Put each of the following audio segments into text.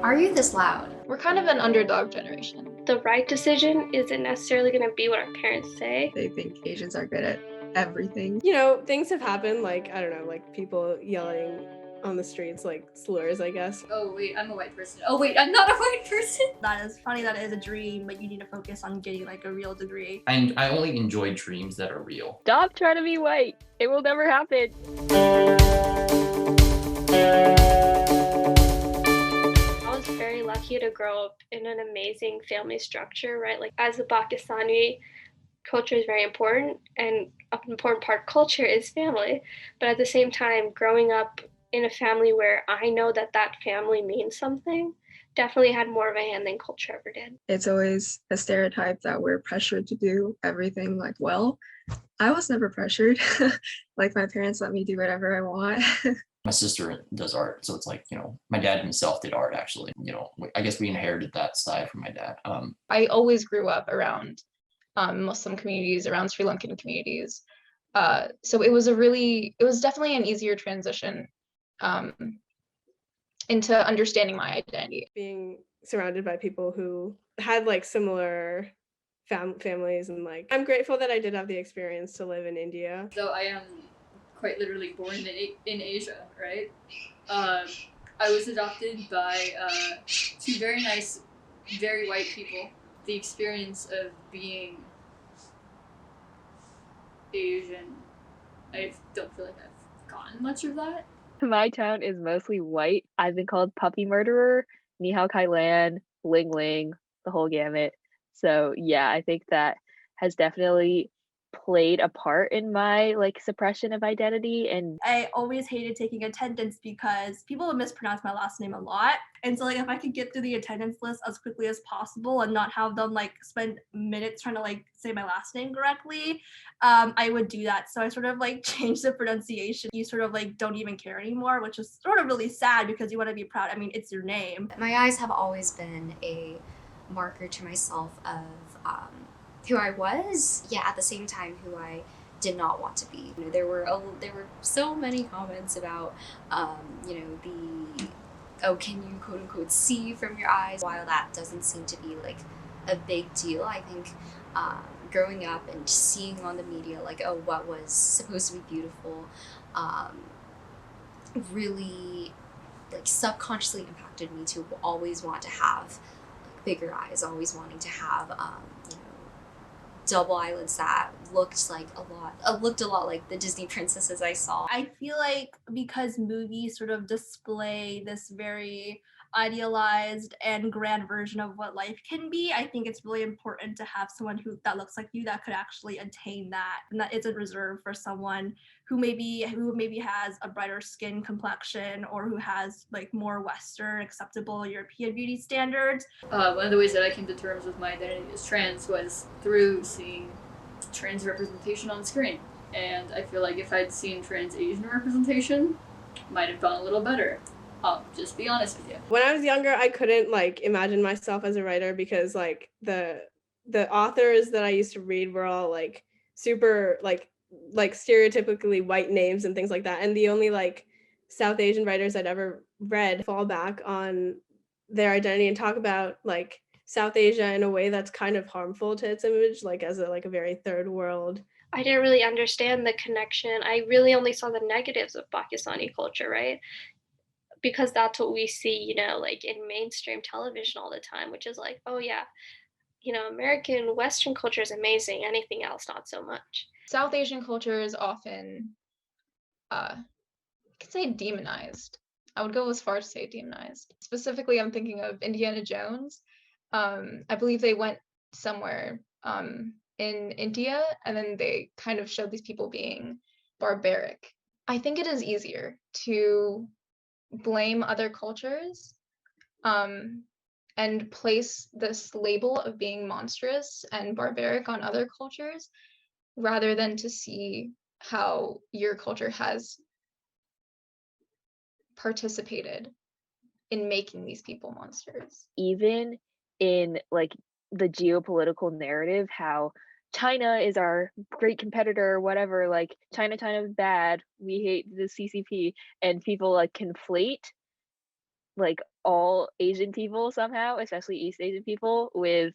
Are you this loud? We're kind of an underdog generation. The right decision isn't necessarily going to be what our parents say. They think Asians are good at everything. You know, things have happened, like, I don't know, like people yelling on the streets, like slurs, I guess. Oh wait, I'm a white person. Oh wait, I'm not a white person. That is funny, that is a dream, but you need to focus on getting like a real degree. And I only enjoy dreams that are real. Stop trying to be white. It will never happen. I was very lucky to grow up in an amazing family structure, right? Like as a Pakistani, culture is very important, and an important part of culture is family. But at the same time, growing up in a family where I know that that family means something definitely had more of a hand than culture ever did. It's always a stereotype that we're pressured to do everything like well. I was never pressured. Like my parents let me do whatever I want. My sister does art, so it's like, my dad himself did art actually. I guess we inherited that side from my dad. I always grew up around Muslim communities, around Sri Lankan communities. So it was definitely an easier transition into understanding my identity. Being surrounded by people who had like similar families, and like I'm grateful that I did have the experience to live in India. So I am quite literally born in Asia, right? I was adopted by two very nice, very white people. The experience of being Asian, I don't feel like I've gotten much of that. My town is mostly white. I've been called puppy murderer, Ni Hao Kai Lan, Ling Ling, the whole gamut. So yeah, I think that has definitely played a part in my suppression of identity. And I always hated taking attendance because people would mispronounce my last name a lot. And so like if I could get through the attendance list as quickly as possible and not have them spend minutes trying to say my last name correctly, I would do that. So I sort of changed the pronunciation. You sort of don't even care anymore, which is sort of really sad because you want to be proud. I mean, it's your name. My eyes have always been a marker to myself of who I was, at the same time who I did not want to be. There were so many comments about, can you quote unquote see from your eyes? While that doesn't seem to be a big deal, I think growing up and seeing on the media what was supposed to be beautiful really subconsciously impacted me to always want to have bigger eyes, always wanting to have double eyelids that looked a lot like the Disney princesses I saw. I feel like because movies sort of display this very idealized and grand version of what life can be, I think it's really important to have someone that looks like you that could actually attain that, and that isn't reserved for someone who maybe has a brighter skin complexion or who has more Western acceptable European beauty standards. One of the ways that I came to terms with my identity as trans was through seeing trans representation on screen. And I feel like if I'd seen trans Asian representation, it might have gone a little better. I'll just be honest with you. When I was younger, I couldn't imagine myself as a writer because the authors that I used to read were all super stereotypically white names and things like that. And the only South Asian writers I'd ever read fall back on their identity and talk about South Asia in a way that's kind of harmful to its image, as a very third world. I didn't really understand the connection. I really only saw the negatives of Pakistani culture, right? Because that's what we see, in mainstream television all the time, which is oh yeah, American Western culture is amazing. Anything else, not so much. South Asian culture is often, I could say demonized. I would go as far as say demonized. Specifically, I'm thinking of Indiana Jones. I believe they went somewhere in India, and then they kind of showed these people being barbaric. I think it is easier to blame other cultures and place this label of being monstrous and barbaric on other cultures rather than to see how your culture has participated in making these people monsters. Even in the geopolitical narrative, how China is our great competitor, whatever, like China is bad, we hate the CCP, and people like conflate like all Asian people somehow, especially East Asian people, with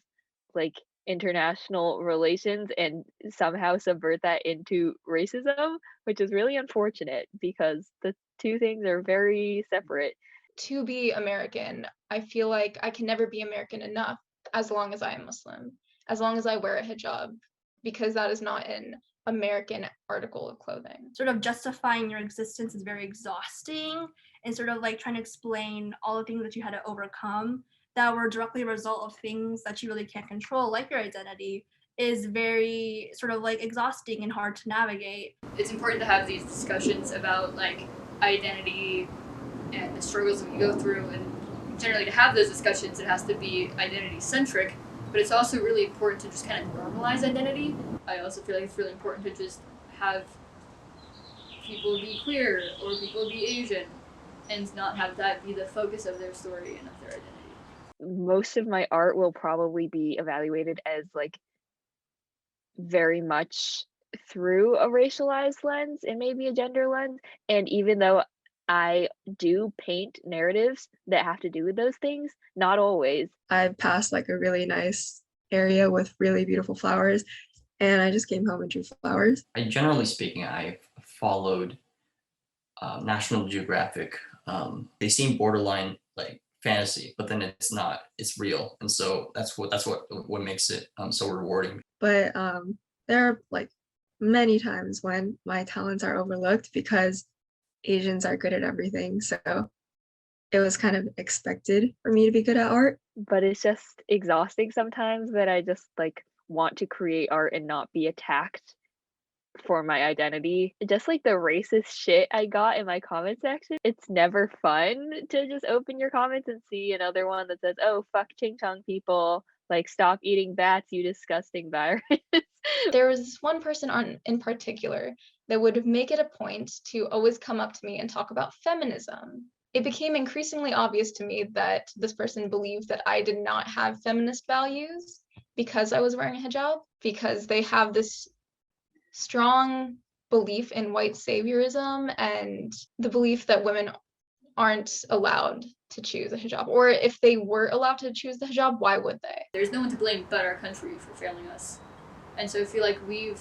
like international relations and somehow subvert that into racism, which is really unfortunate because the two things are very separate. To be American, I feel like I can never be American enough as long as I am Muslim, as long as I wear a hijab, because that is not an American article of clothing. Sort of justifying your existence is very exhausting, and sort of like trying to explain all the things that you had to overcome that were directly a result of things that you really can't control, like your identity, is very sort of like exhausting and hard to navigate. It's important to have these discussions about like identity and the struggles that we go through, and generally to have those discussions it has to be identity centric, but it's also really important to just kind of normalize identity. I also feel like it's really important to just have people be queer or people be Asian and not have that be the focus of their story and of their identity. Most of my art will probably be evaluated as like very much through a racialized lens and maybe a gender lens, and even though I do paint narratives that have to do with those things, not always. I passed like a really nice area with really beautiful flowers, and I just came home and drew flowers. Generally speaking, I've followed National Geographic. They seem borderline like fantasy, but then it's not. It's real, and so that's what makes it so rewarding. But there are like many times when my talents are overlooked because Asians are good at everything. So it was kind of expected for me to be good at art. But it's just exhausting sometimes that I just like want to create art and not be attacked for my identity. Just like the racist shit I got in my comment section, it's never fun to just open your comments and see another one that says, oh, fuck Ching Chong people, like stop eating bats, you disgusting virus. There was this one person in particular that would make it a point to always come up to me and talk about feminism. It became increasingly obvious to me that this person believed that I did not have feminist values because I was wearing a hijab, because they have this strong belief in white saviorism and the belief that women aren't allowed to choose a hijab, or if they were allowed to choose the hijab, why would they? There's no one to blame but our country for failing us. And so I feel like we've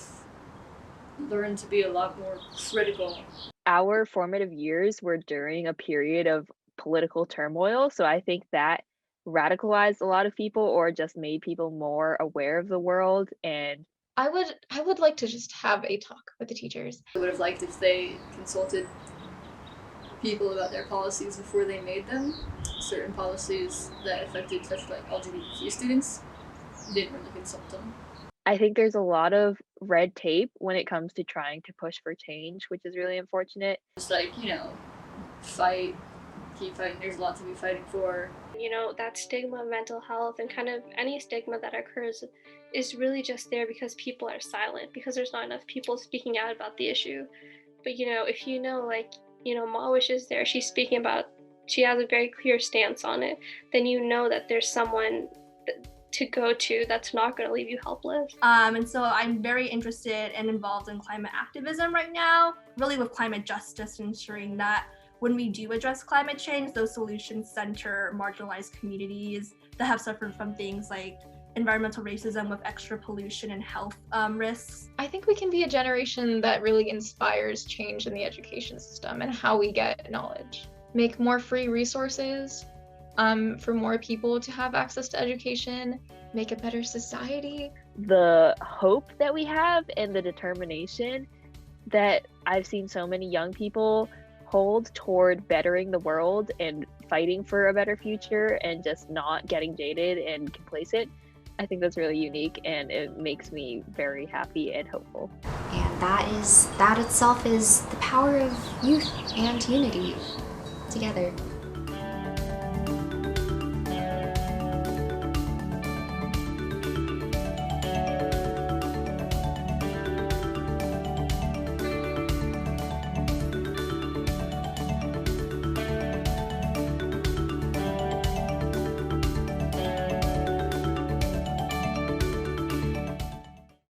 learned to be a lot more critical. Our formative years were during a period of political turmoil, so I think that radicalized a lot of people or just made people more aware of the world. And I would like to just have a talk with the teachers. I would have liked if they consulted people about their policies before they made them. Certain policies that affected such like LGBTQ students didn't really consult them. I think there's a lot of red tape when it comes to trying to push for change, which is really unfortunate. Just like, fight, keep fighting. There's a lot to be fighting for. That stigma of mental health and kind of any stigma that occurs is really just there because people are silent, because there's not enough people speaking out about the issue. But, if Mawish is there, she's speaking about, she has a very clear stance on it, then that there's someone to go to that's not going to leave you helpless. And so I'm very interested and involved in climate activism right now, really with climate justice, ensuring that when we do address climate change, those solutions center marginalized communities that have suffered from things like environmental racism with extra pollution and health risks. I think we can be a generation that really inspires change in the education system and how we get knowledge. Make more free resources for more people to have access to education, make a better society. The hope that we have and the determination that I've seen so many young people hold toward bettering the world and fighting for a better future and just not getting jaded and complacent, I think that's really unique, and it makes me very happy and hopeful. And that itself is the power of youth and unity together.